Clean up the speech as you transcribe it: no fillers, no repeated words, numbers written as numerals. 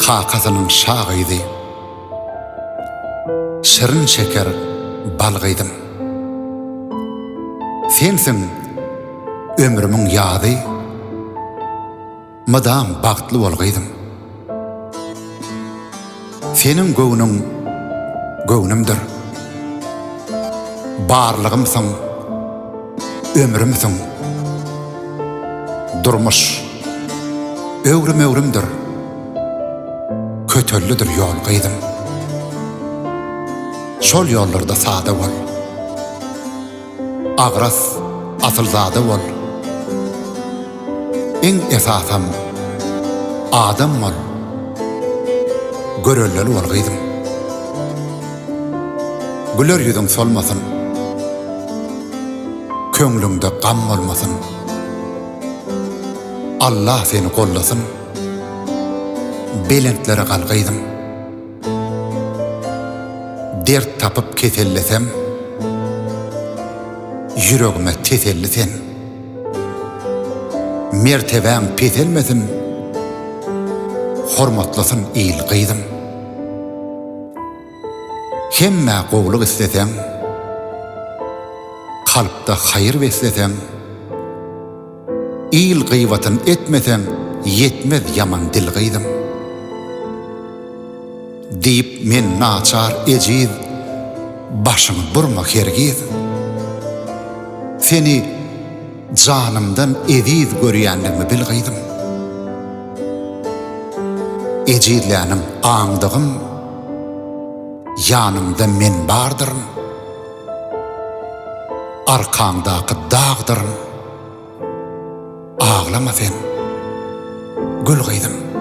kakasının şağıydı. Şırın şeker balgıydım. Sensin ömrümün yadı, mıdam baktlı olgıydım. Senin göwnüň göwnümdür. Barlygymsyň, ömrümsiň. Durmuş öwrüm-öwrümdür. Kötüllüdür ýol gyýdym. Şol ýollarda sada bol. Agras asylzada bol. Eň esasam adam bol. Görelleli bol gyýdym. Güler ýüzüň solmasyn. Köňlüňde gam bolmasyn. Allah seni kollasın. Belentlere galgydım. Dert tapıp kesellesem, yüregime teselli sen. Mertebem peselmesin, hormatlasın iyil gıydım. Hemme gowluk istesem, kalpda hayır beslesem, iyil gıyvatın etmesem, yetmez yaman dil gıydım. Deyip men naçar eciz, başını burmak hergiz. Seni canımdan eziz görýändigimi bilgiydim. Ecizlänim aňdygym, ýanymda men bardyryn. Arkaňdaky dagdyryn. Ağlama sen, gül gıydım.